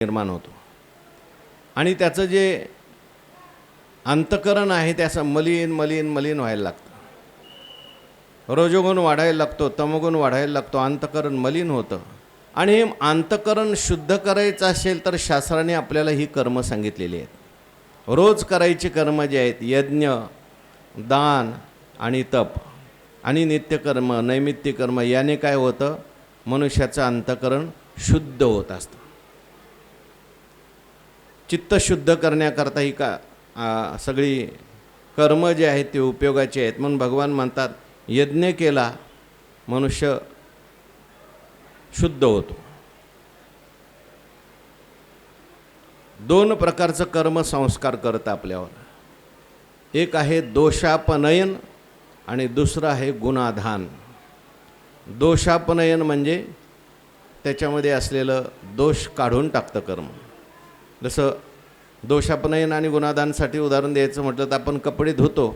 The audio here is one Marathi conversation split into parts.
निर्माण होतो आणि त्याचं जे अंतःकरण आहे त्याचं मलिन मलिन मलिन व्हायला लागतं। रजोगुण वाढायला लागतो, तमोगुण वाढायला लागतो, अंतःकरण मलिन होतं। आणि हे अंतःकरण शुद्ध करायचं असेल तर शास्त्राने आपल्याला ही कर्म सांगितलेली आहेत। रोज करायची कर्म जे आहेत, यज्ञ, दान आणि तप आणि नित्यकर्म, नैमित्तिक कर्म, याने काय होतं, मनुष्याचं अंतःकरण शुद्ध होत असतं। चित्त शुद्ध करण्याकरता ही सगळी कर्म जे आहेत ते उपयोगाचे आहेत। म्हणून भगवान म्हणतात, यज्ञ केला मनुष्य शुद्ध होतो। दोन प्रकारचं कर्म संस्कार करतं आपल्यावर। एक आहे दोषापनयन आणि दुसरं आहे गुणाधान। दोषापनयन म्हणजे त्याच्यामध्ये असलेलं दोष काढून टाकतं कर्म। जसं दोषापनयन आणि गुणाधानसाठी उदाहरण द्यायचं म्हटलं तर आपण कपडे धुतो,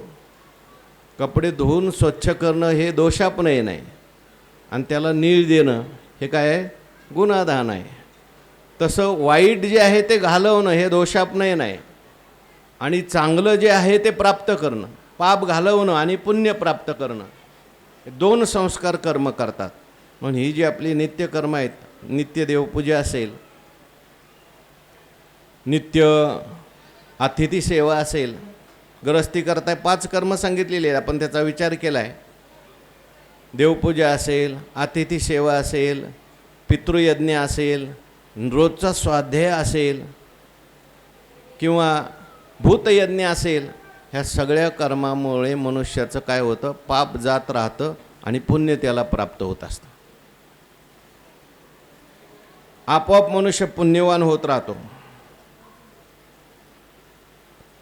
कपडे धुवून स्वच्छ करणं हे दोषापनयन आहे आणि त्याला नीळ देणं हे काय आहे, गुणाधान आहे। तसं वाईट जे आहे ते घालवणं हे दोषापनयन आहे आणि चांगलं जे आहे ते प्राप्त करणं, पाप घालवणं आणि पुण्य प्राप्त करणं, हे दोन संस्कार कर्म करतात। म्हणून ही जी आपली नित्यकर्म आहेत, नित्य देवपूजा असेल, नित्य अतिथी सेवा असेल, गृहस्थी करताय 5 कर्म सांगितलेले आहेत, आपण त्याचा विचार केला आहे। देवपूजा असेल, अतिथी सेवा असेल, पितृयज्ञ असेल, रोजचा स्वाध्याय असेल किंवा भूतयज्ञ असेल, ह्या सगळ्या कर्मामुळे मनुष्याचं काय होतं, पाप जात राहतं आणि पुण्य त्याला प्राप्त होत असतं। आपोआप मनुष्य पुण्यवान होत राहतो।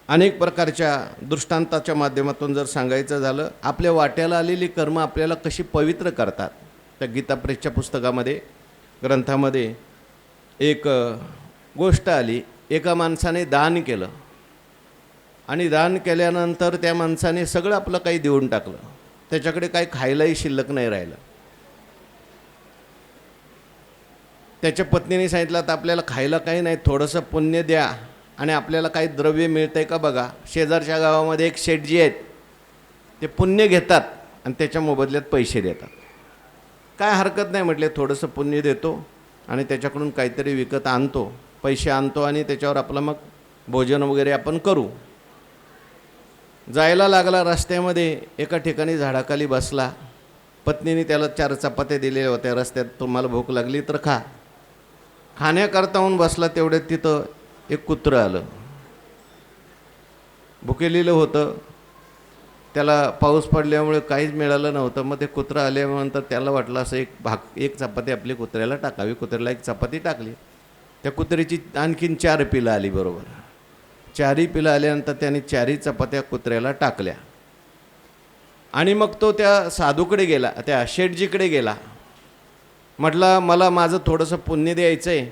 अनेक प्रकारच्या दृष्टांताच्या माध्यमातून जर सांगायचं झालं, आपल्या वाट्याला आलेली कर्म आपल्याला कशी पवित्र करतात। त्या गीता प्रेसच्या पुस्तकामध्ये, ग्रंथामध्ये एक गोष्ट आली। एका माणसाने दान केलं आणि दान केल्यानंतर त्या माणसाने सगळं आपलं काही देऊन टाकलं, त्याच्याकडे काही खायलाही शिल्लक नाही राहिलं। त्याच्या पत्नीने सांगितलं, तर आपल्याला खायला काही नाही, थोडंसं पुण्य द्या आणि आपल्याला काही द्रव्य मिळतंय का बघा। शेजारच्या गावामध्ये एक शेठजी आहेत, ते पुण्य घेतात आणि त्याच्या मोबदल्यात पैसे देतात। काय हरकत नाही म्हटले, थोडंसं पुण्य देतो आणि त्याच्याकडून काहीतरी विकत आणतो, पैसे आणतो आणि त्याच्यावर आपलं मग भोजन वगैरे आपण करू। जायला लागला, रस्त्यामध्ये एका ठिकाणी झाडाखाली बसला। पत्नीने त्याला 4 चपात्या दिलेल्या होत्या, रस्त्यात तुम्हाला भूक लागली तर खा। खाण्याकरता होऊन बसला, तेवढ्यात तिथं एक कुत्रं आलं। भुकेलेलं होतं, त्याला पाऊस पडल्यामुळे काहीच मिळालं नव्हतं। मग ते कुत्रं आल्यानंतर त्याला वाटलं असं एक चपाती आपली कुत्र्याला टाकावी। कुत्र्याला एक चपाती टाकली, त्या कुत्र्याची आणखीन 4 पिलं आली बरोबर। 4ही पिलं आल्यानंतर त्याने 4ही चपात्या कुत्र्याला टाकल्या आणि मग तो त्या साधूकडे गेला, त्या शेठजीकडे गेला। म्हटलं, मला माझं थोडंसं पुण्य द्यायचं आहे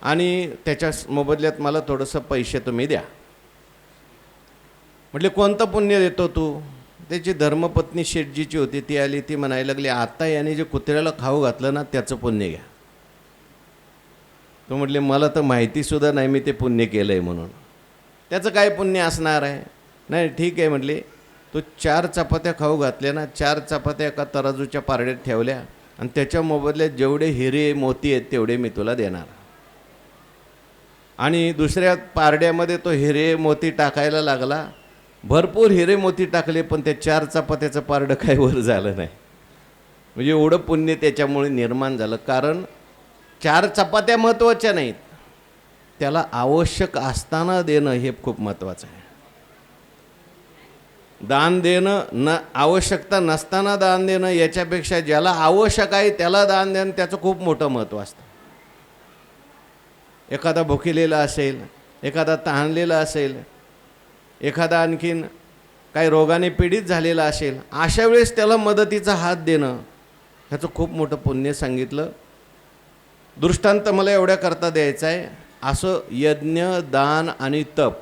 आणि त्याच्या मोबदल्यात मला थोडंसं पैसे तुम्ही द्या। म्हटले, कोणतं पुण्य देतो तू? त्याची धर्मपत्नी शेठजीची होती, ती आली, ती म्हणायला लागली, आता याने जे कुत्र्याला खाऊ घातलं ना, त्याचं पुण्य घ्या। तो म्हटले, मला तर माहितीसुद्धा नाही मी ते पुण्य केलं आहे म्हणून, त्याचं काय पुण्य असणार आहे? नाही ठीक आहे म्हटले, तू 4 चपात्या खाऊ घातल्या ना, 4 चपात्या एका तराजूच्या पारड्यात ठेवल्या आणि त्याच्या मोबदल्यात जेवढे हिरे मोती आहेत तेवढे मी तुला देणार। आणि दुसऱ्या पारड्यामध्ये तो हिरे मोती टाकायला लागला, भरपूर हिरे मोती टाकले, पण त्या 4 चपात्याचं पारडं काही वर झालं नाही। म्हणजे एवढं पुण्य त्याच्यामुळे निर्माण झालं। कारण 4 चपात्या महत्त्वाच्या नाहीत, त्याला आवश्यक असताना देणं हे खूप महत्त्वाचं आहे। दान देणं, आवश्यकता नसताना दान देणं, याच्यापेक्षा ज्याला आवश्यक आहे त्याला दान देणं त्याचं खूप मोठं महत्त्व असतं। एखादा भुकेलेला असेल, एखादा तहानलेला असेल, एखादा आणखीन काही रोगाने पीडित झालेला असेल, अशा वेळेस त्याला मदतीचा हात देणं ह्याचं खूप मोठं पुण्य सांगितलं। दृष्टांत मला एवढ्या करता द्यायचा आहे, असं यज्ञ, दान आणि तप,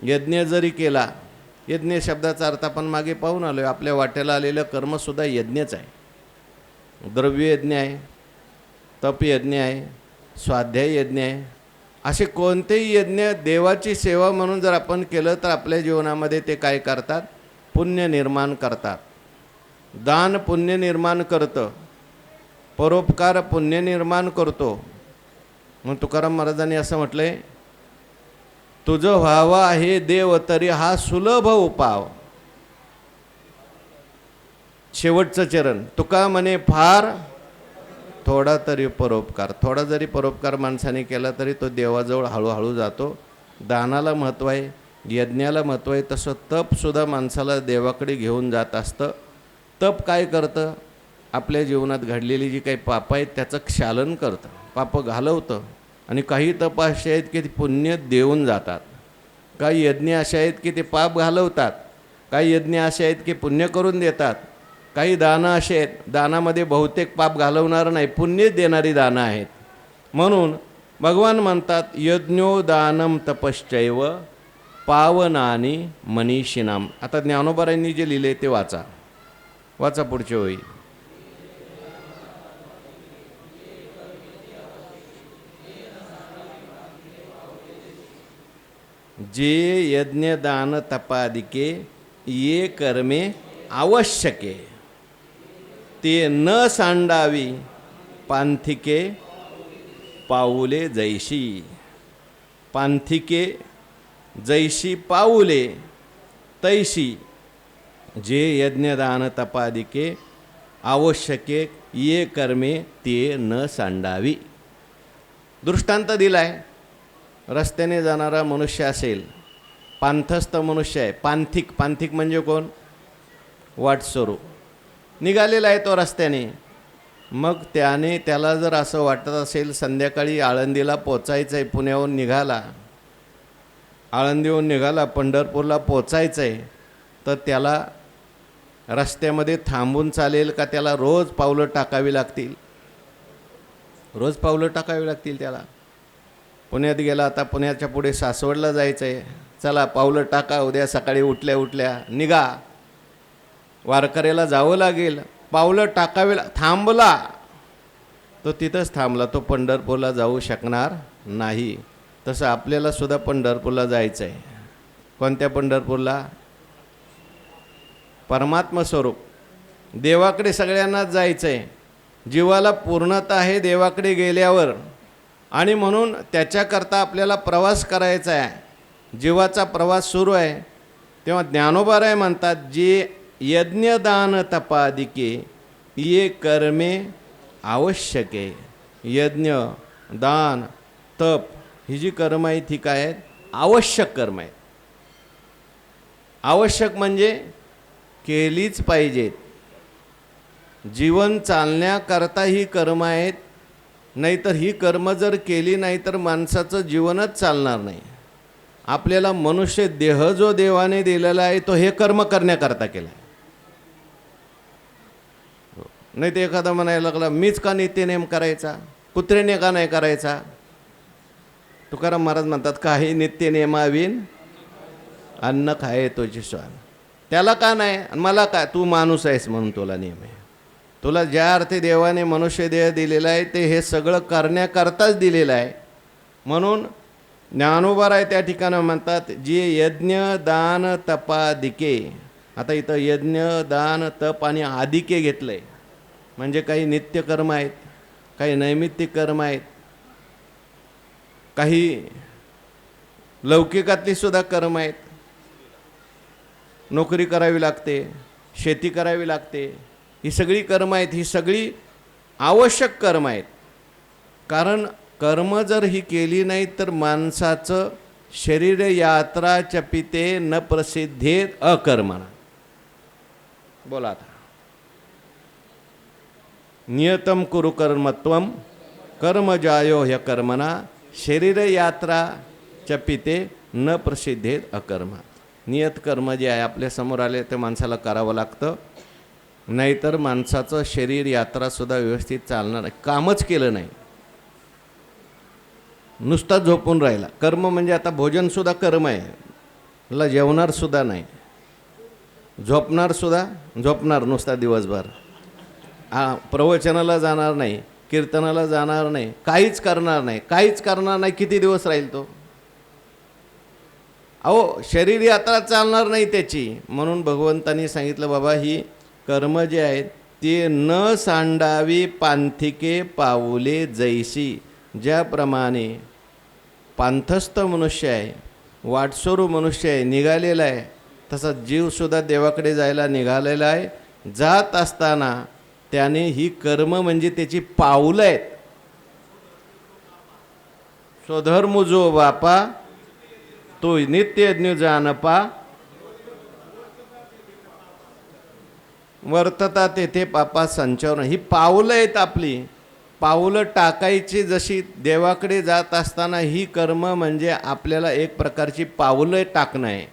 यज्ञ जरी केला, यज्ञ शब्दाचा अर्थ आपण मागे पाहून आलो आहे, आपल्या वाट्याला आलेलं कर्मसुद्धा यज्ञच आहे। द्रव्य यज्ञ आहे, तप यज्ञ आहे, स्वाध्याय यज्ञ आहे. असे कोणतेही यज्ञ देवाची सेवा म्हणून जर आपण केलं तर आपल्या जीवनामध्ये ते काय करतात? पुण्य निर्माण करतात. दान पुण्य निर्माण करतं, परोपकार पुण्य निर्माण करतो. मग तुकाराम महाराजांनी असं म्हटलंय, तुझं व्हावा आहे देव तरी हा सुलभ उपाव. शेवटचं चरण तुका म्हणे फार थोडा तरी परोपकार. थोडा जरी परोपकार माणसाने केला तरी तो देवाजवळ हळूहळू जातो. दानाला महत्त्व आहे, यज्ञाला महत्त्व आहे. तसं तपसुद्धा माणसाला देवाकडे घेऊन जात असतं. तप काय करतं? आपल्या जीवनात घडलेली जी काही पापं आहेत त्याचं क्षालन करतं, पापं घालवतं. आणि काही तप असे आहेत की ते पुण्य देऊन जातात, काही यज्ञ असे आहेत की ते पाप घालवतात, काही यज्ञ असे आहेत की पुण्य करून देतात, काही दानं असे आहेत दानामध्ये बहुतेक पाप घालवणार नाही, पुण्य देणारी दानं आहेत. म्हणून भगवान म्हणतात, यज्ञो दानम तपश्चैव पावनानी मनीषिणाम. आता ज्ञानोबारायांनी जे लिहिले ते वाचा पुढचे होई. जे यज्ञ दान तपादिके ये कर्मे आवश्यके ते न सांडावी पांथिके पाऊले जैशी. पांथिके जैशी पाऊले तैशी जे यज्ञदान तपादिके आवश्यके ये कर्मे ते न सांडावी. दृष्टांत दिलाय. रस्त्याने जाणारा मनुष्य असेल, पांथस्थ मनुष्य आहे, पांथिक म्हणजे कोण? वाटसरू निघालेला आहे तो रस्त्याने. मग त्याला जर असं वाटत असेल संध्याकाळी आळंदीला पोचायचं आहे, पुण्याहून निघाला, आळंदीहून निघाला, पंढरपूरला पोचायचं आहे, तर त्याला रस्त्यामध्ये थांबून चालेल का? त्याला रोज पावलं टाकावी लागतील, रोज पावलं टाकावी लागतील त्याला. पुण्यात गेला, आता पुण्याच्या पुढे सासवडला जायचं आहे, चला पावलं टाका, उद्या सकाळी उठल्या उठल्या निघा. वारकऱ्याला जावं लागेल, पावलं टाकावे. थांबला तो तिथंच थांबला, तो पंढरपूरला जाऊ शकणार नाही. तसं आपल्याला सुद्धा पंढरपूरला जायचं आहे. कोणत्या पंढरपूरला? परमात्मा स्वरूप देवाकडे सगळ्यांनाच जायचं आहे. जीवाला पूर्णता आहे देवाकडे गेल्यावर, आणि म्हणून त्याच्याकरता आपल्याला प्रवास करायचा आहे. जीवाचा प्रवास सुरू आहे. तेव्हा ज्ञानोबाराय म्हणतात, जे यज्ञदान तपादिके ये कर्मे आवश्यके. यज्ञ, दान, तप ही जी कर्म आहेत ही काय आहेत? आवश्यक कर्म आहेत. आवश्यक म्हणजे केलीच पाहिजेत. जीवन चालण्याकरता ही कर्म आहेत. नाहीतर ही कर्म जर केली नाही तर माणसाचं जीवनच चालणार नाही. आपल्याला मनुष्य देह जो देवाने दिलेला आहे तो हे कर्म करण्याकरता केला. नाही तर एखादा म्हणायला लागला, मीच का नित्यनेम करायचा, कुत्र्याने का नाही करायचा? तुकाराम महाराज म्हणतात, काही नित्यनेमाविन अन्न खाये तोची स्वान. त्याला का नाही आणि मला काय? तू माणूस आहेस म्हणून तुला नियम आहे. तुला ज्या अर्थी देवाने मनुष्य देह दिलेला आहे ते हे सगळं करण्याकरताच दिलेलं आहे. म्हणून ज्ञानोबाराय त्या ठिकाणी म्हणतात, जे यज्ञ दान तपादिके. आता इथं यज्ञ दान तप आणि आदिके घेतलंय, म्हणजे काही नित्यकर्म आहेत, काही नैमित्तिक कर्म आहेत, काही लौकिकातली सुद्धा कर्म आहेत. नोकरी करावी लागते, शेती करावी लागते, ही सगळी कर्म आहेत. ही सगळी आवश्यक कर्म आहेत. कारण कर्म जर ही केली नाही तर माणसाचं शरीर यात्रा चपिते न प्रसिद्धेत अकर्मणा. बोला आता. नियतम कुरु कर्मत्वम कर्मजायो ह्य कर्मणा शरीर यात्रा चपिते न प्रसिद्धेत अकर्म. नियत कर्म जे आहे आपल्या समोर आले ते माणसाला करावं लागतं, नाहीतर माणसाचं शरीर यात्रासुद्धा व्यवस्थित चालणार नाही. कामच केलं नाही, नुसता झोपून राहिला. कर्म म्हणजे आता भोजनसुद्धा कर्म आहे. ला जेवणारसुद्धा नाही, झोपणार नुसता दिवसभर. प्रवचनाला जाणार नाही कीर्तनाला जाणार नाही, काहीच करणार नाही, काहीच करणार नाही, किती दिवस राहील तो? अहो शरीर यात्रा चालणार नाही त्याची. म्हणून भगवंतांनी सांगितलं बाबा ही कर्म जे आहेत ते न सांडावी पांथिके पाऊले जैसी. ज्याप्रमाणे पांथस्थ मनुष्य आहे, वाटसरू मनुष्य आहे, निघालेला आहे, तसा जीवसुद्धा देवाकडे जायला निघालेला आहे. जात असताना त्याने ही कर्म म्हणजे त्याची पाऊलं आहेत. स्वधर्म जो बापा तो नित्यज्ञ जानपा, वर्तता तेथे पापा संचरण. ही पाऊलं आहेत आपली. पाऊलं टाकायची जशी देवाकडे जात असताना ही कर्म म्हणजे आपल्याला एक प्रकारची पाऊलं टाकणं आहे.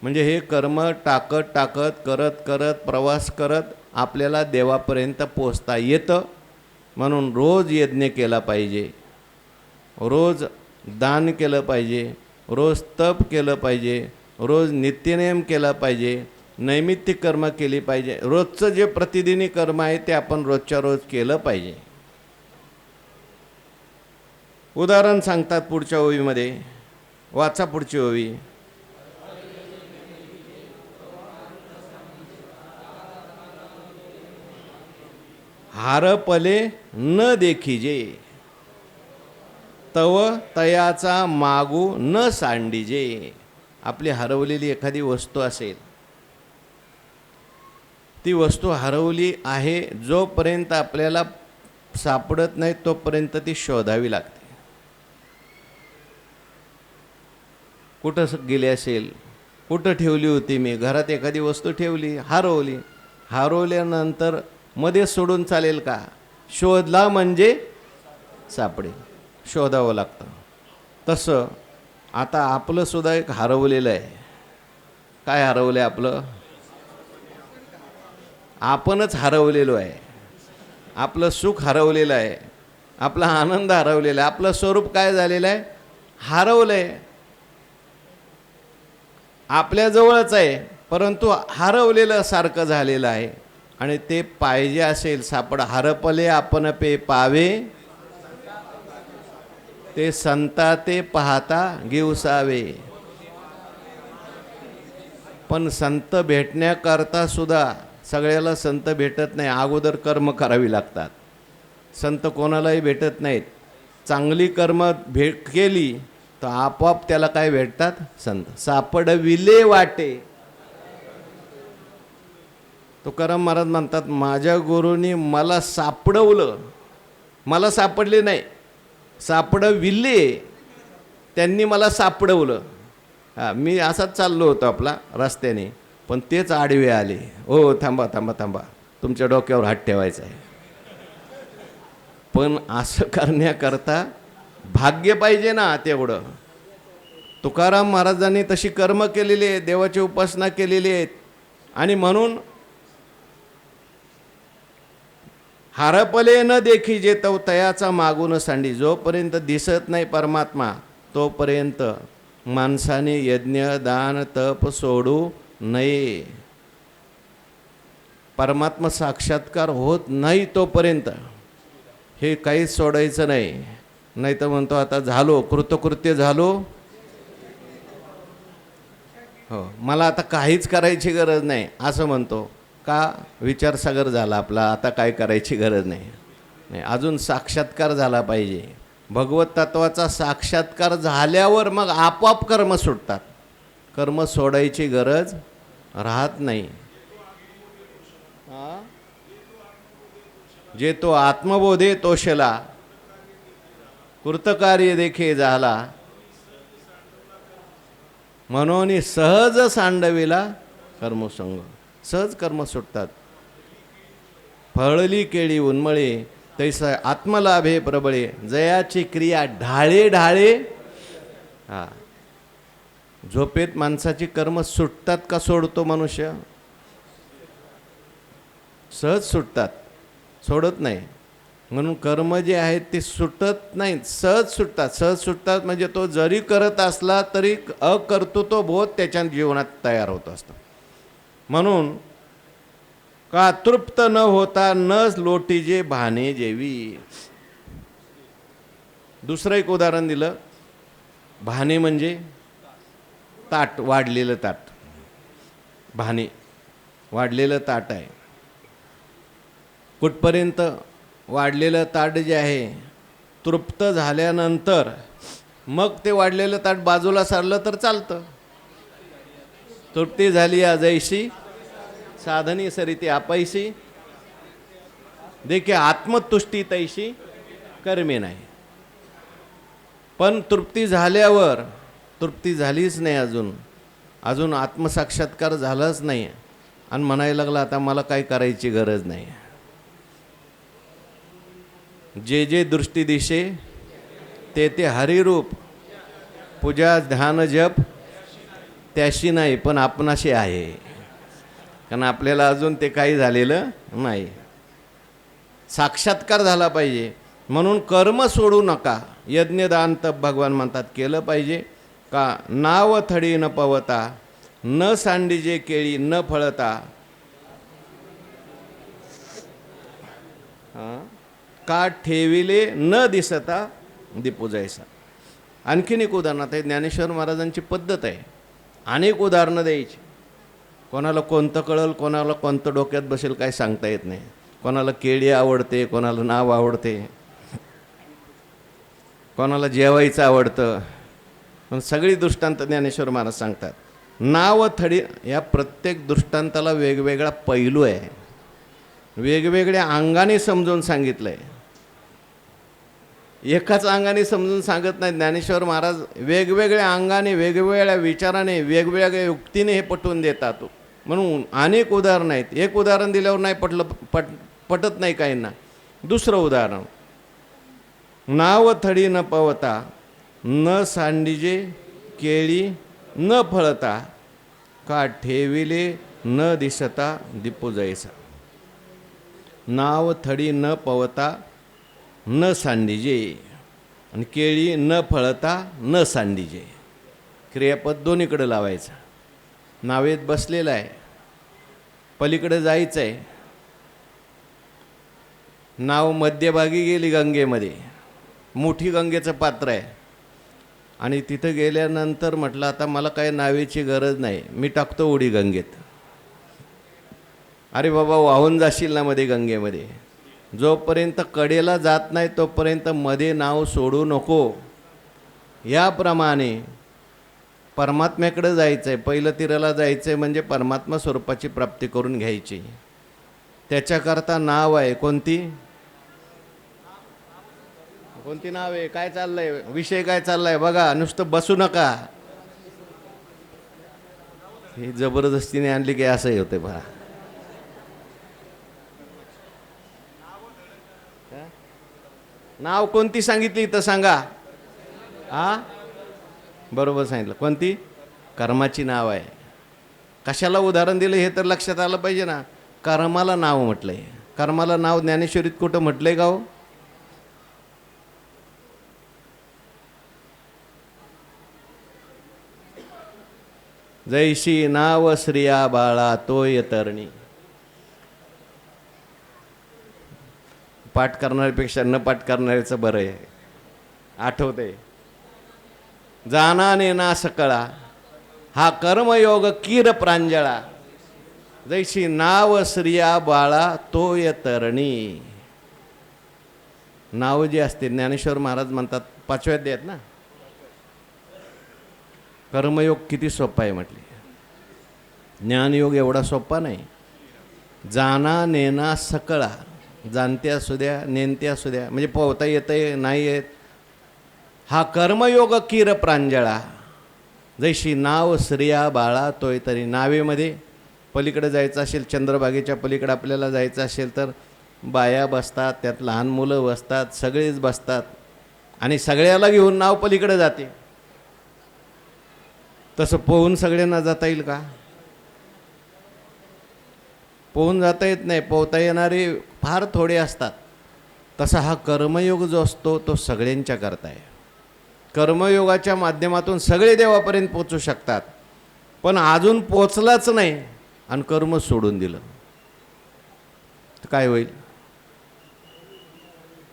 म्हणजे हे कर्म टाकत टाकत करत करत प्रवास करत आपल्याला देवापर्यंत पोचता येतं. म्हणून रोज यज्ञ केला पाहिजे, रोज दान केलं पाहिजे, रोज तप केलं पाहिजे, रोज नित्यनेम केला पाहिजे, नैमित्तिक कर्म केली पाहिजे. रोजचं जे प्रतिदिनी कर्म आहे ते आपण रोजच्या रोज केलं पाहिजे. उदाहरण सांगतात पुढच्या ओवीमध्ये, वाचा पुढची ओवी. हारपले न देखिजे, तव तयाचा मागू न सांडिजे. आपली हरवलेली एखादी वस्तू असेल, ती वस्तू हरवली आहे जोपर्यंत आपल्याला सापडत नाही तोपर्यंत ती शोधावी लागते. कुठं गेली असेल, कुठं ठेवली होती मी, घरात एखादी वस्तू ठेवली, हरवली. हरवल्यानंतर मध्ये सोडून चालेल का? शोधला म्हणजे सापडेल, शोधावं लागतं. तसं आता आपलं सुद्धा एक हरवलेलं आहे. काय हरवलं आहे आपलं? आपणच हरवलेलो आहे. आपलं सुख हरवलेलं आहे, आपला आनंद हरवलेला आहे, आपलं स्वरूप काय झालेलं आहे? हरवलं आहे. आपल्याजवळच आहे परंतु हरवलेलं सारखं झालेलं आहे. आणि ते पाहिजे असेल सापड. हरपले आपण पे पावे, ते संता ते पाहता गिवसावे. पण संत भेटण्याकरता सुद्धा सगळ्याला संत भेटत नाही, अगोदर कर्म करावी लागतात. संत कोणालाही भेटत नाहीत. चांगली कर्म केली तर आपोआप त्याला काय भेटतात? संत. सापडविले वाटे. तुकाराम महाराज म्हणतात माझ्या गुरुनी मला सापडवलं, मला सापडले नाही, सापडविले, त्यांनी मला सापडवलं. मी असाच चाललो होतो आपला रस्त्याने, पण तेच आडवे आले. ओ थांबा थांबा थांबा, तुमच्या डोक्यावर हात ठेवायचा आहे. पण असं करण्याकरता भाग्य पाहिजे ना तेवढं. तुकाराम महाराजांनी तशी कर्म केलेली आहे, देवाची उपासना केलेली आहेत. आणि म्हणून हारपले न देखी जे तव तयाचा मागून सांडी. जोपर्यंत दिसत नाही परमात्मा तोपर्यंत माणसाने यज्ञ दान तप सोडू नये. परमात्मा साक्षात्कार होत नाही तोपर्यंत हे काहीच सोडायचं नाही. नाही तर म्हणतो आता झालो, कृतकृत्य झालो, हो मला आता काहीच करायची गरज नाही असं म्हणतो. का? विचारसागर झाला आपला, आता काय करायची गरज नाही. नाही, अजून साक्षात्कार झाला पाहिजे. भगवत तत्वाचा साक्षात्कार झाल्यावर मग आपोआप कर्म सुटतात. कर्म सोडायची गरज राहत नाही. जे तो आत्मबोधे तोषला, कृतकार्य देखे झाला, म्हणून सहज सांडविला कर्मसंग. सहज कर्म सुटतात. फळली केळी उन्मळे, तैसा आत्मलाभे प्रबळे. जयाची क्रिया ढाळे ढाळे. झोपेत माणसाची कर्म सुटतात का सोडतो मनुष्य? सहज सुटतात, सोडत नाही. म्हणून कर्म जे आहेत ते सुटत नाहीत, सहज सुटतात. सहज सुटतात म्हणजे तो जरी करत असला तरी अकर्तृत्व बोध त्याच्या जीवनात तयार होत असतो. म्हणून का तृप्त न होता न लोटीजे भाने जेवी. दुसरं एक उदाहरण दिलं. भाने म्हणजे ताट, वाढलेलं ताट. भाने वाढलेलं ताट आहे. कुठपर्यंत वाढलेलं ताट जे आहे तृप्त झाल्यानंतर मग ते वाढलेलं ताट बाजूला सारलं तर चालतं. तृप्ती झाली अजैशी साधनी सरिती आपैसी देखे आत्मतुष्टी तैशी कर्मे नाही. पण तृप्ती झाल्यावर तृप्ती झालीच नाही, अजून आत्मसाक्षात्कार झालाच नाही आणि म्हणायला लागला आता मला काही करायची गरज नाही. जे जे दृष्टी दिशे ते ते हरिरूप, पूजा ध्यान जप त्याशी नाही पण आपणाशी आहे. कारण आपल्याला अजून ते काही झालेलं नाही. साक्षात्कार झाला पाहिजे. म्हणून कर्म सोडू नका. यज्ञदान तप भगवान म्हणतात केलं पाहिजे. का नाव थडी न पवता न सांडीजे केळी न फळता का ठेविले न दिसता दीपू जैसा. आणखीन एक उदाहरण आहे. ज्ञानेश्वर महाराजांची पद्धत आहे अनेक उदाहरणं द्यायची. कोणाला कोणतं कळल, कोणाला कोणतं डोक्यात बसेल काय सांगता येत नाही. कोणाला केळी आवडते, कोणाला नाव आवडते, कोणाला जेवायचं आवडतं. पण सगळी दृष्टांत ज्ञानेश्वर महाराज सांगतात. नाव थडी या प्रत्येक दृष्टांताला वेगवेगळा पैलू आहे, वेगवेगळ्या अंगाने समजून सांगितलं आहे. एकाच अंगाने समजून सांगत नाही ज्ञानेश्वर महाराज. वेगवेगळ्या अंगाने, वेगवेगळ्या विचाराने, वेगवेगळ्या युक्तीने हे पटवून देतात. म्हणून अनेक उदाहरणं आहेत. एक उदाहरण दिल्यावर नाही पटत नाही काहींना. दुसरं उदाहरण, नाव थडी न पवता न सांडीजे केळी न फळता का ठेविले न दिसता दीपू जैसा. नाव थडी न पवता न सांडीजे आणि केळी न फळता न सांडीजे. क्रियापद दोन्हीकडे लावायचं. नावेत बसलेला आहे, पलीकडे जायचं आहे. नाव मध्यभागी गेली गंगेमध्ये, मोठी गंगेचं पात्र आहे. आणि तिथं गेल्यानंतर म्हटलं आता मला काय नावेची गरज नाही, मी टाकतो उडी गंगेत. अरे बाबा वाहून जाशील ना मध्ये गंगेमध्ये. जोपर्यंत कडेला जात नाही तोपर्यंत मध्ये नाव सोडू नको. याप्रमाणे परमात्म्याकडे जायचं आहे. पहिलं तीराला जायचं आहे म्हणजे परमात्मा स्वरूपाची प्राप्ती करून घ्यायची. त्याच्याकरता नाव आहे. कोणती नाव आहे? काय चाललंय विषय, काय चाललाय बघा. नुसतं बसू नका. ही जबरदस्तीने आणली की असंही होते बघा. नाव कोणती सांगितली तर सांगा. बरोबर सांगितलं. कोणती? कर्माची नाव आहे. कशाला उदाहरण दिलं हे तर लक्षात आलं पाहिजे ना. कर्माला नाव म्हटलंय. कर्माला नाव ज्ञानेश्वरीत कुठं म्हटलंय का हो? जैशी नाव श्रिया बाळा तोय तरणी. पाठ करणाऱ्यापेक्षा न पाठ करणाऱ्याचं बरं आहे. आठवते जानाने ना सकळा हा कर्मयोग कीर प्रांजळा. जैशी नाव श्रिया बाळा तोय तरणी. नाव जे असते ज्ञानेश्वर महाराज म्हणतात 5व्या अध्यायात ना, कर्मयोग किती सोपा आहे म्हटले. ज्ञानयोग एवढा सोपा नाही. जाना नेना सकळा. जाणते असू द्या, नेनते असू द्या, म्हणजे पोहता येतंय नाही येत. हा कर्मयोग कीर प्रांजळा. जैशी नाव श्रिया बाळा तोय तरी. नावेमध्ये पलीकडे जायचं असेल, चंद्रभागेच्या पलीकडे आपल्याला जायचं असेल तर बाया बसतात, त्यात लहान मुलं बसतात, सगळेच बसतात आणि सगळ्याला घेऊन नाव पलीकडे जाते. तसं पोहून सगळ्यांना जाता येईल का? पोहून जाता येत नाही. पोहता येणारे फार थोडे असतात. तसा हा कर्मयोग जो असतो तो सगळ्यांच्या करता आहे. कर्मयोगाच्या माध्यमातून सगळे देवापर्यंत पोचू शकतात. पण अजून पोचलाच नाही आणि कर्म सोडून दिलं. तर काय होईल?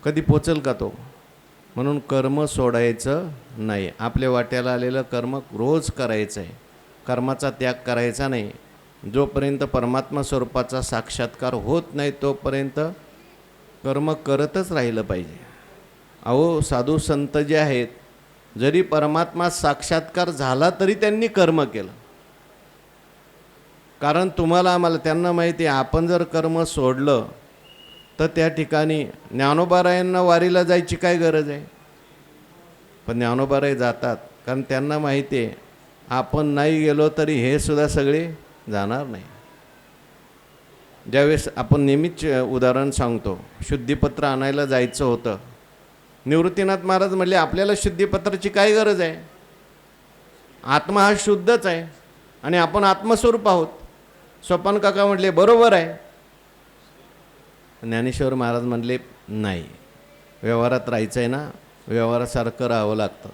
कधी पोचेल का तो? म्हणून कर्म सोडायचं नाही. आपल्या वाट्याला आलेलं कर्म रोज करायचं आहे. कर्माचा त्याग करायचा नाही. जोपर्यंत परमात्मा स्वरूपाचा साक्षात्कार होत नाही तोपर्यंत कर्म करतच राहिलं पाहिजे. अहो, साधू संत जे आहेत, जरी परमात्मा साक्षात्कार झाला तरी त्यांनी कर्म केलं. कारण तुम्हाला आम्हाला त्यांना माहिती आहे, आपण जर कर्म सोडलं तर त्या ठिकाणी ज्ञानोबारायांना वारीला जायची काय गरज आहे? पण ज्ञानोबाराय जातात, कारण त्यांना माहिती आहे आपण नाही गेलो तरी हे सुद्धा सगळे जाणार नाही. ज्यावेळेस आपण नेहमीच उदाहरण सांगतो, शुद्धीपत्र आणायला जायचं होतं. निवृत्तीनाथ महाराज म्हणले आपल्याला शुद्धीपत्राची काय गरज आहे? आत्मा हा शुद्धच आहे आणि आपण आत्मस्वरूप आहोत. सोपान काका म्हटले बरोबर आहे. ज्ञानेश्वर महाराज म्हणले नाही, व्यवहारात राहायचं आहे ना, व्यवहारासारखं राहावं लागतं.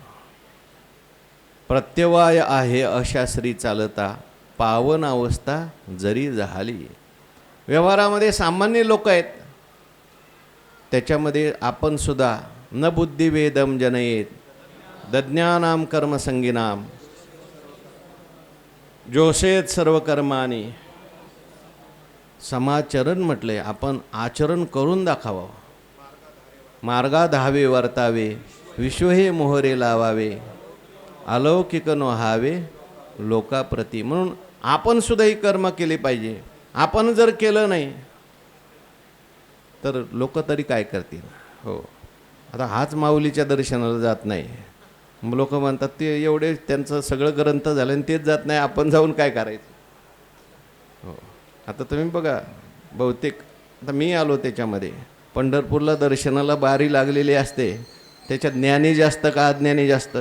प्रत्यवाय आहे अशा श्री चालता, पावन अवस्था जरी झाली. व्यवहारामध्ये सामान्य लोक आहेत, त्याच्यामध्ये आपण सुद्धा न बुद्धिवेदम जनयेत दज्ञानाम कर्मसंगिनाम जोषेत सर्व कर्मानी. समाचरण म्हटले, आपण आचरण करून दाखवावं. मार्गा धावे वर्तावे, विश्व हे मोहरे लावावे, अलौकिक नोहावे लोकाप्रती. म्हणून आपण सुद्धा ही कर्म केली पाहिजे. आपण जर केलं नाही तर लोक तरी काय करतील? हो, आता हाच माऊलीच्या दर्शनाला जात नाही, लोक म्हणतात ते एवढे त्यांचं सगळं ग्रंथ झालं आणि तेच जात नाही, आपण जाऊन काय करायचं? हो, आता तुम्ही बघा, बहुतेक आता मी आलो त्याच्यामध्ये, पंढरपूरला दर्शनाला बारी लागलेली असते, त्याच्यात ज्ञानी जास्त का अज्ञानी जास्त?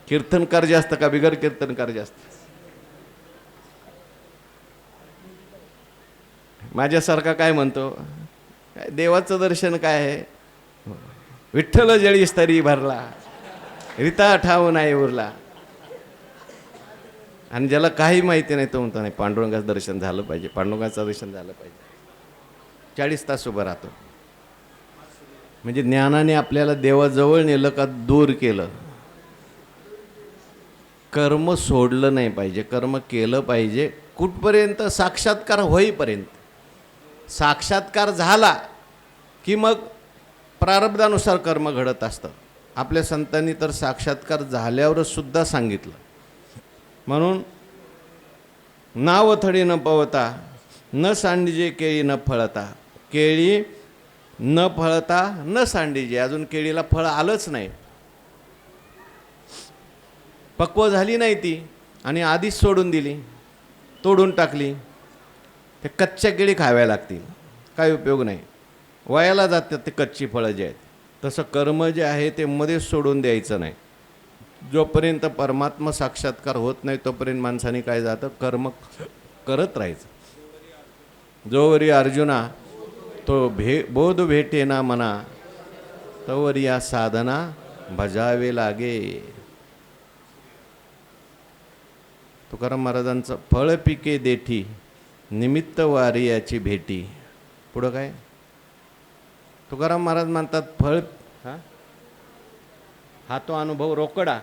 कीर्तनकार जास्त का बिगर कीर्तनकार जास्त? माझ्यासारखा काय म्हणतो, काय देवाचं दर्शन काय आहे? विठ्ठल जळी स्तरी भरला, रीता ठाव नाही उरला. आणि ज्याला काही माहिती नाही तो म्हणतो नाही, पांडुरंगाचं दर्शन झालं पाहिजे, पांडुरंगाचं दर्शन झालं पाहिजे. 40 तास उभं राहतो. म्हणजे ज्ञानाने आपल्याला देवाजवळ नेलं का दूर केलं? कर्म सोडलं नाही पाहिजे, कर्म केलं पाहिजे. कुठपर्यंत? साक्षात्कार होईपर्यंत. साक्षात्कार झाला की मग प्रारब्धानुसार कर्म घडत असतं. आपल्या संतांनी तर साक्षात्कार झाल्यावरच सुद्धा सांगितलं. म्हणून नावथडी न पवता, न सांडीजे केळी न फळता. केळी न फळता न सांडीजे, अजून केळीला फळ आलंच नाही, पक्व झाली नाही ती, आणि आधीच सोडून दिली, तोडून टाकली. ते कच्च्या केळी खाव्या लागतील, काही उपयोग नाही, वयाला जातात ते कच्ची फळं जे आहेत. तसं कर्म जे आहे ते मध्येच सोडून द्यायचं नाही. जोपर्यंत परमात्मा साक्षात्कार होत नाही तोपर्यंत माणसाने काय जातं, कर्म करत राहायचं. जोवरी अर्जुना तो बोध भेटे ना मना, तोवर या साधना भजावे लागे. तुकाराम महाराजांचं फळ पिके देठी, निमित्त वारी याची भेटी. पुढं काय? तुकाराम महाराज म्हणतात फळ हा तो अनुभव रोकडा,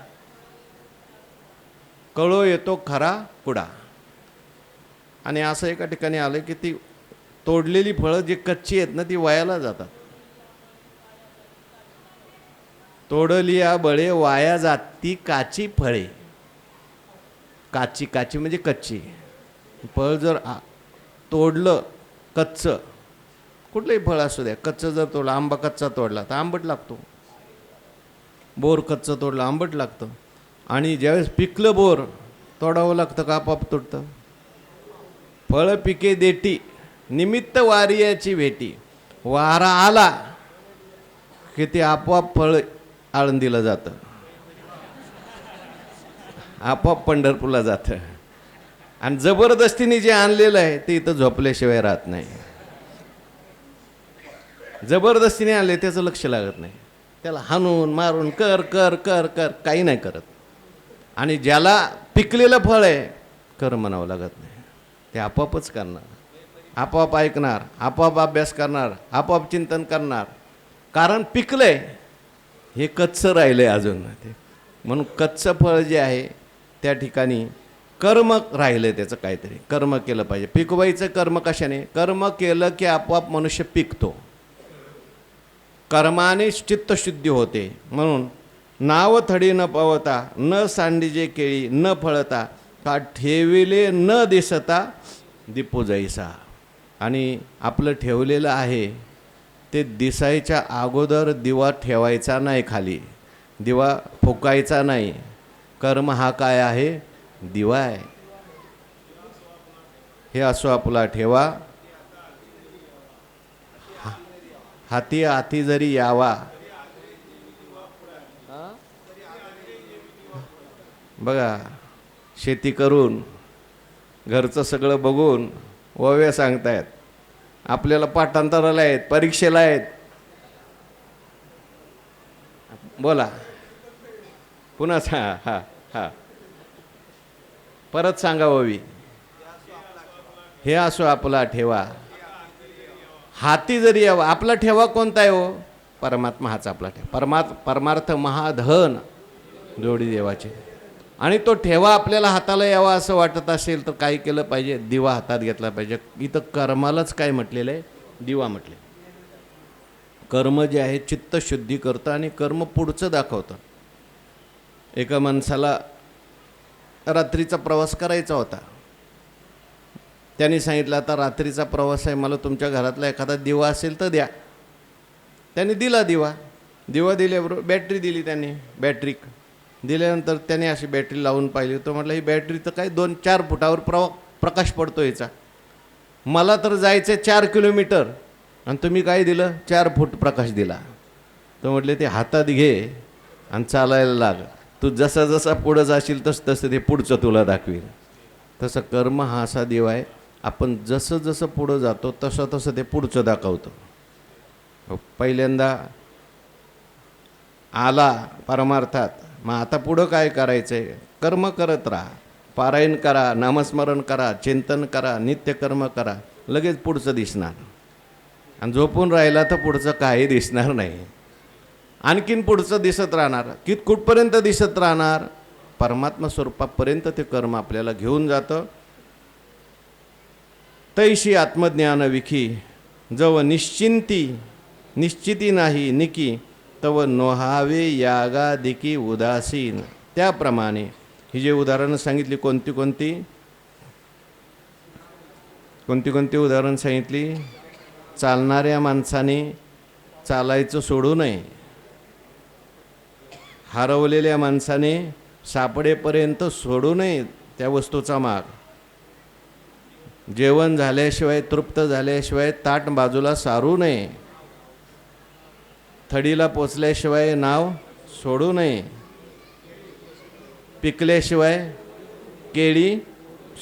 कळो येतो खरा कुडा. आणि असं एका ठिकाणी आलं की ती तोडलेली फळं जी कच्ची आहेत ना ती वायाला जातात. तोडली या बळे वाया जाती काची फळे. काची, काची म्हणजे कच्ची फळ. जर तोडलं कच्चं, कुठलंही फळ असू द्या, कच्चं जर तोडलं, आंबा कच्चा तोडला तर आंबट लागतो, बोर कच्चं तोडलं आंबट लागतं. आणि ज्यावेळेस पिकलं बोर तोडावं लागतं का आपोआप तुटतं? फळ पिके देठी, निमित्त वारियाची भेटी. वारा आला की ते आपोआप फळ आळंदीला जातं, आपोआप पंढरपूरला जातं. आणि जबरदस्तीने जे आणलेलं आहे ते इथं झोपल्याशिवाय राहत नाही. जबरदस्तीने आणले त्याचं लक्ष लागत नाही, त्याला हाणून मारून कर कर कर कर काही नाही करत. आणि ज्याला पिकलेलं फळ आहे कर म्हणावं लागत नाही, ते आपोआपच करणार. आपोआप ऐकणार, आपोआप अभ्यास करणार, आपोआप चिंतन करणार. कारण पिकलंय, हे कच्चं राहिलं आहे अजून ते. म्हणून कच्चं फळ जे आहे त्या ठिकाणी कर्म राहिलं आहे, त्याचं काहीतरी कर्म केलं पाहिजे. पिकवायचं कर्म कशाने? कर्म केलं की आपोआप मनुष्य पिकतो. कर्माने चित्तशुद्धी होते. म्हणून नाव थडी न पवता, न सांडीजे केळी न फळता, का ठेविले न दिसता दीपो जैसा. आणि आपलं ठेवलेलं आहे ते दिसायच्या अगोदर दिवा ठेवायचा नाही खाली, दिवा फुकायचा नाही. कर्म हा काय आहे? दिवा आहे. हे असो आपला ठेवा, हाती हाती जरी यावा. बघा, शेती करून घरचं सगळं बघून ओव्या सांगतायत, आपल्याला पाठांतराला आहेत, परीक्षेला आहेत. बोला पुन्हा हा परत सांगा ओवी. हे असो आपला ठेवा, हाती जरी यावा. आपला ठेवा कोणता आहे हो? परमात्मा हाच आपला ठेवा. परमार्थ महाधन जोडी देवाचे. आणि तो ठेवा आपल्याला हाताला यावा असं वाटत असेल तर काय केलं पाहिजे? दिवा हातात घेतला पाहिजे. इथं कर्मालाच काय म्हटलेलं आहे? दिवा म्हटले. कर्म जे आहे चित्तशुद्धी करतं आणि कर्म पुढचं दाखवतं. एका माणसाला रात्रीचा प्रवास करायचा होता. त्यांनी सांगितलं, आता रात्रीचा प्रवास आहे, मला तुमच्या घरातला एखादा दिवा असेल तर द्या. त्यांनी दिला दिवा. दिवा दिल्याबरोबर बॅटरी दिली त्यांनी. बॅटरी दिल्यानंतर त्याने अशी बॅटरी लावून पाहिली. तो म्हटलं, ही बॅटरी तर काय 2-4 फुटावर प्रकाश पडतो याचा. मला तर जायचं 4 किलोमीटर आणि तुम्ही काय दिलं? 4 फूट प्रकाश दिला. तो म्हटले, ते हातात घे आणि चालायला लाग. तू जसा जसा पुढं जाशील तसं ते पुढचं तुला दाखवील. तसं कर्म हा असा दिवा आहे, आपण जसं जसं पुढं जातो तसं तसं ते पुढचं दाखवतं. पहिल्यांदा आला परमार्थात, मग आता पुढं काय करायचं आहे? कर्म करत राहा, पारायण करा, नामस्मरण करा, चिंतन करा, नित्यकर्म करा, लगेच पुढचं दिसणार. आणि झोपून राहिला तर पुढचं काही दिसणार नाही. आणखीन पुढचं दिसत राहणार. कुठपर्यंत दिसत राहणार? परमात्मा स्वरूपापर्यंत ते कर्म आपल्याला घेऊन जातं. तैशी आत्मज्ञान विखी, जव निश्चिती नाही निकी, तव नोहावे यागादिकी उदासीन. त्याप्रमाणे ही जे उदाहरणं सांगितली, कोणती कोणती उदाहरण सांगितली? चालणाऱ्या माणसाने चालायचं सोडू नये. हरवलेल्या माणसाने सापडेपर्यंत सोडू नये त्या वस्तूचा माग. जेवण झाल्याशिवाय, तृप्त झाल्याशिवाय ताट बाजूला सारू नये. थडीला पोचल्याशिवाय नाव सोडू नये. पिकल्याशिवाय केळी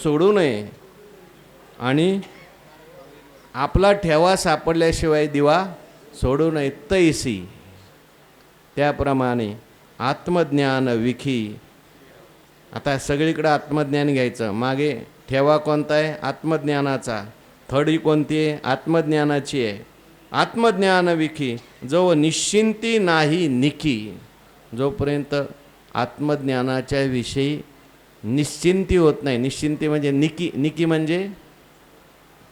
सोडू नये. आणि आपला ठेवा सापडल्याशिवाय दिवा सोडू नये. तैसी, त्याप्रमाणे आत्मज्ञान विखी. आता सगळीकडे आत्मज्ञान घ्यायचं. मागे ठेवा कोणता आहे? आत्मज्ञानाचा. थडी कोणती आहे? आत्मज्ञानाची आहे. आत्मज्ञान विखी, जो निश्चिंती नाही निकी. जोपर्यंत आत्मज्ञानाच्या विषयी निश्चिंती होत नाही. निश्चिंती म्हणजे निकी म्हणजे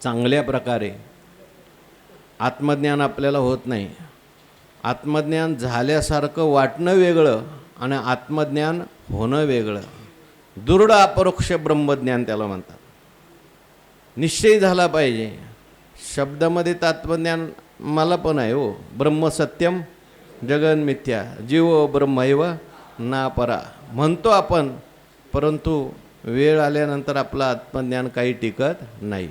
चांगल्या प्रकारे आत्मज्ञान आपल्याला होत नाही. आत्मज्ञान झाल्यासारखं वाटणं वेगळं आणि आत्मज्ञान होणं वेगळं. दृढ अपरोक्ष ब्रह्मज्ञान त्याला म्हणतात. निश्चय झाला पाहिजे. शब्दामध्ये तात्मज्ञान मला पण आहे हो. ब्रह्म सत्यम जगन मिथ्या, जीव ब्रह्मैव नापरा म्हणतो आपण, परंतु वेळ आल्यानंतर आपलं आत्मज्ञान काही टिकत नाही.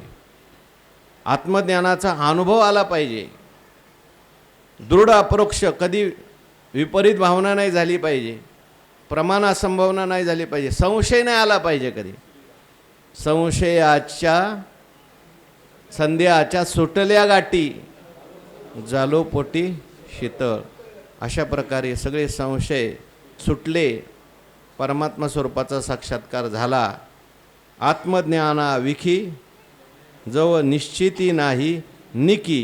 आत्मज्ञानाचा अनुभव आला पाहिजे. दृढ अपरोक्ष, कधी विपरीत भावना नाही झाली पाहिजे. प्रमाण असंभावना नाही झाली पाहिजे. संशय नाही आला पाहिजे कधी. संशयाच्या संध्याच्या सुटल्या गाठी, जालो पोटी शीतळ. अशा प्रकारे सगळे संशय सुटले. परमात्मा स्वरूपाचा साक्षात्कार झाला. आत्मज्ञाना विखी जव निश्चिती नाही निकी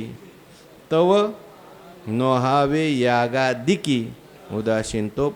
तव नोहावे यागा दिकी उदासीन तो